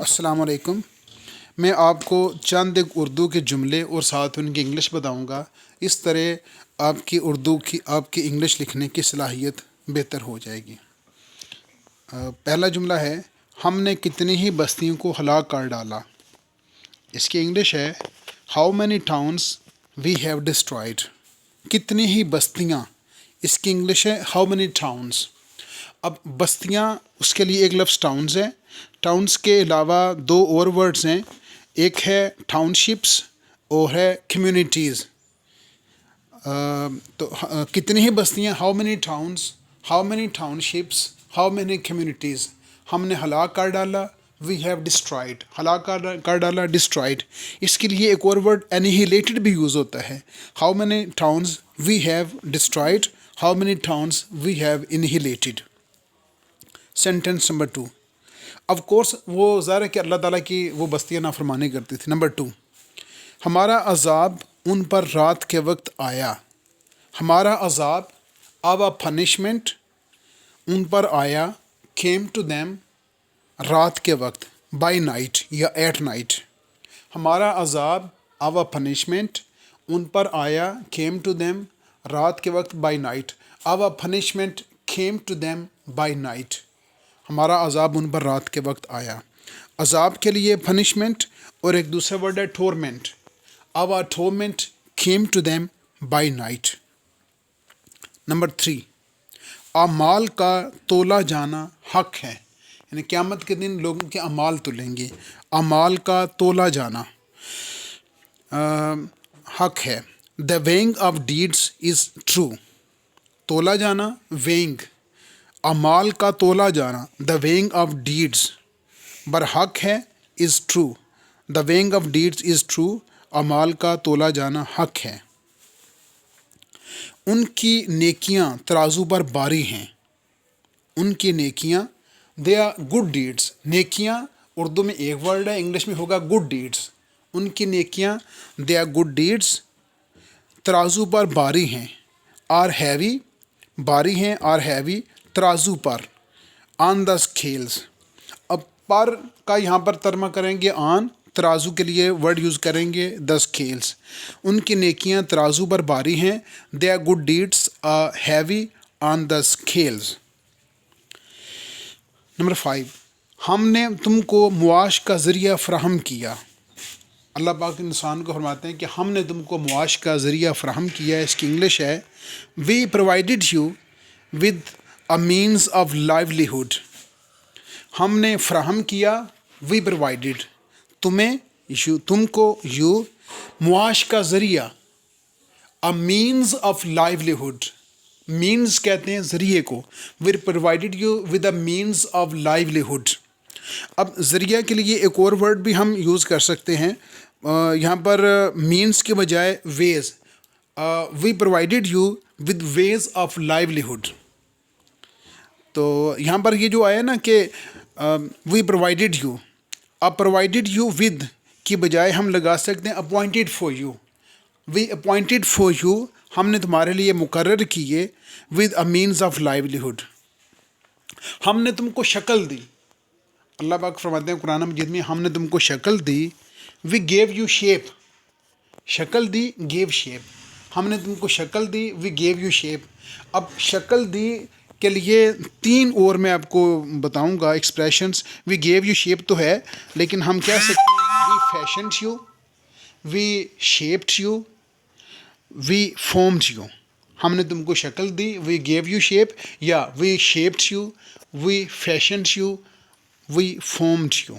السلام علیکم. میں آپ کو چند ایک اردو کے جملے اور ساتھ ان کی انگلش بتاؤں گا. اس طرح آپ کی انگلش لکھنے کی صلاحیت بہتر ہو جائے گی. پہلا جملہ ہے ہم نے کتنی ہی بستیوں کو ہلاک کر ڈالا. اس کی انگلش ہے how many towns we have destroyed. کتنی ہی بستیاں، اس کی انگلش ہے ہاؤ مینی ٹاؤنس. اب بستیاں، اس کے لیے ایک لفظ ٹاؤنز ہے. ٹاؤنز کے علاوہ دو اور ورڈز ہیں. ایک ہے ٹاؤن شپس اور ہے کمیونٹیز. تو کتنی ہی بستیاں، how many towns, how many town ships, how many communities. ہم نے ہلاک کر ڈالا، وی ہیو ڈسٹرائڈ. ہلاک کر ڈالا، ڈسٹرائڈ. اس کے لیے ایک اور ورڈ انہیلیٹڈ بھی یوز ہوتا ہے. How many towns we have destroyed, how many towns we have annihilated. Sentence number 2. Of course وہ ظاہر ہے کہ اللہ تعالیٰ کی وہ بستیاں نافرمانی کرتی تھی. نمبر 2، ہمارا عذاب ان پر رات کے وقت آیا. ہمارا عذاب، آوا پنشمنٹ، ان پر آیا، came to them، رات کے وقت، بائی نائٹ یا ایٹ نائٹ. ہمارا عذاب، آوا پنشمنٹ، ان پر آیا، came to them، رات کے وقت، بائی نائٹ. آوا punishment came to them by night. ہمارا عذاب ان پر رات کے وقت آیا. عذاب کے لیے پنشمنٹ اور ایک دوسرا ورڈ ہے ٹورمنٹ. آوا torment came to them by night. Number 3، اعمال کا تولا جانا حق ہے. یعنی قیامت کے دن لوگوں کے اعمال تولیں گے. اعمال کا تولا جانا حق ہے. The weighing of deeds is true. تولا جانا، weighing، اعمال کا تولا جانا، the weighing of deeds، برحق ہے، is true. The weighing of deeds is true. اعمال کا تولا جانا حق ہے. ان کی نیکیاں ترازو پر باری ہیں. ان کی نیکیاں، they are good deeds. نیکیاں اردو میں ایک ورڈ ہے، انگلش میں ہوگا good deeds. ان کی نیکیاں، they are good deeds، ترازو پر باری ہیں. are heavy، باری ہیں، are heavy، ترازو پر. on the scales. اب پر کا یہاں پر ترجمہ کریں گے on، ترازو کے لیے ورڈ یوز کریں گے the scales. ان کی نیکیاں ترازو پر باری ہیں. their good deeds are heavy on the scales. Number 5، ہم نے تم کو معاش کا ذریعہ فراہم کیا. اللہ پاک انسان کو فرماتے ہیں کہ ہم نے تم کو معاش کا ذریعہ فراہم کیا. اس کی انگلش ہے we provided you with a means of livelihood. ہم نے فراہم کیا، we provided، تمہیں، تم کو، you، معاش کا ذریعہ، a means of livelihood. means کہتے ہیں ذریعے کو. we provided you with a means of livelihood. اب ذریعہ کے لیے ایک اور ورڈ بھی ہم یوز کر سکتے ہیں. یہاں پر مینس کے بجائے ways. We provided you with ways of livelihood. تو یہاں پر یہ جو آیا نا کہ وی پرووائڈیڈ یو، اب پرووائڈیڈ یو ود کی بجائے ہم لگا سکتے ہیں appointed for you. We appointed for you, ہم نے تمہارے لیے مقرر کیے، with a means of livelihood. ہم نے تم کو شکل دی. اللہ پاک فرماتے ہیں قرآن مجید میں ہم نے تم کو شکل دی. We give you shape. شکل دی، گیو شیپ. ہم نے تم کو شکل دی، وی گیو یو شیپ. اب شکل دی کے لیے 3 اور میں آپ کو بتاؤں گا expressions. We give you shape تو ہے، لیکن ہم کہہ سکتے ہیں we fashioned you, we shaped you, we formed you. ہم نے تم کو شکل دی، وی گیو یو شیپ، یا we shaped you, we fashioned you, we formed you.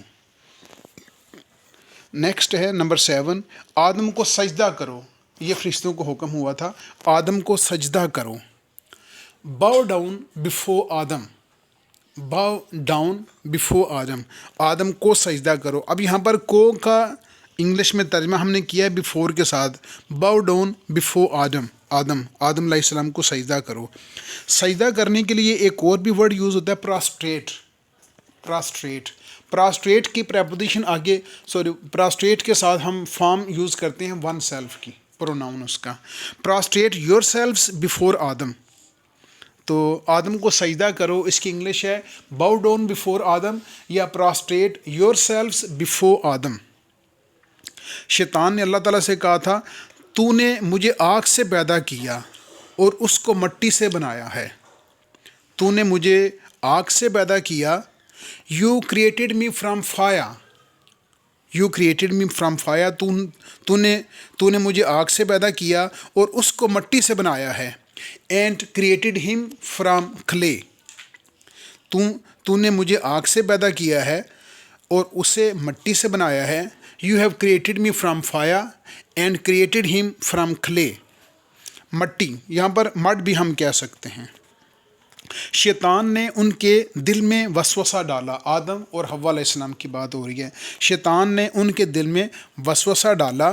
Next ہے نمبر 7، آدم کو سجدہ کرو. یہ فرشتوں کو حکم ہوا تھا، آدم کو سجدہ کرو. باؤ ڈاؤن بفور آدم. باؤ ڈاؤن بفور آدم، آدم کو سجدہ کرو. اب یہاں پر کو کا انگلش میں ترجمہ ہم نے کیا ہے بفور کے ساتھ. باؤ ڈاؤن بفور آدم. آدم علیہ السلام کو سجدہ کرو. سجدہ کرنے کے لیے ایک اور بھی ورڈ یوز ہوتا ہے پراسٹریٹ. پراسٹریٹ، پراسٹریٹ کی پریپوزیشن آگے، پراسٹریٹ کے ساتھ ہم فارم یوز کرتے ہیں ون سیلف کی، پروناؤن اس کا. پراسٹریٹ یور سیلفس بفور آدم. تو آدم کو سجدہ کرو، اس کی انگلش ہے باؤ ڈاؤن بفور آدم یا پراسٹریٹ یور سیلفس بفور آدم۔ شیطان نے اللہ تعالیٰ سے کہا تھا تو نے مجھے آگ سے پیدا کیا اور اس کو مٹی سے بنایا ہے، تو نے مجھے آگ سے پیدا کیا، you created me from fire, you created me from fire, تو نے مجھے آگ سے پیدا کیا اور اس کو مٹی سے بنایا ہے، اینڈ کریٹڈ ہم فرام کلے، تو نے مجھے آگ سے پیدا کیا ہے اور اسے مٹی سے بنایا ہے، you have created me from fire and created ہم فرام کلے، مٹی، یہاں پر مڈ بھی ہم کہہ سکتے ہیں۔ شیطان نے ان کے دل میں وسوسہ ڈالا، آدم اور حوا علیہ السلام کی بات ہو رہی ہے، شیطان نے ان کے دل میں وسوسہ ڈالا،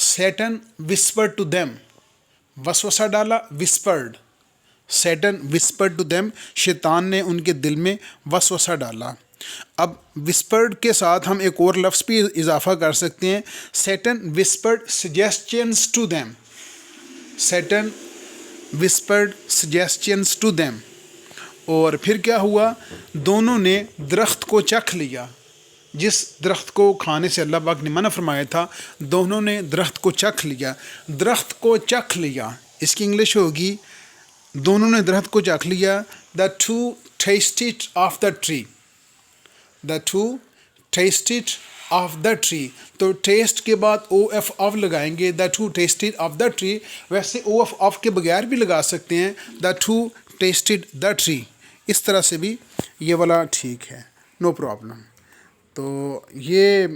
سیٹن whispered ٹو them، وسوسہ ڈالا whispered، Satan whispered to them، شیطان نے ان کے دل میں وسوسہ ڈالا۔ اب whispered کے ساتھ ہم ایک اور لفظ بھی اضافہ کر سکتے ہیں، Satan whispered suggestions to them، Satan whispered suggestions to them، اور پھر کیا ہوا، دونوں نے درخت کو چکھ لیا، جس درخت کو کھانے سے اللہ پاک نے منع فرمایا تھا، دونوں نے درخت کو چکھ لیا، درخت کو چکھ لیا، اس کی انگلش ہوگی دونوں نے درخت کو چکھ لیا، the two tasted of the tree، the two tasted of the tree، تو ٹیسٹ کے بعد او ایف آف لگائیں گے، the two tasted of the tree، ویسے او ایف آف کے بغیر بھی لگا سکتے ہیں، the two tasted the tree، اس طرح سے بھی یہ والا ٹھیک ہے، نو پرابلم۔ تو یہ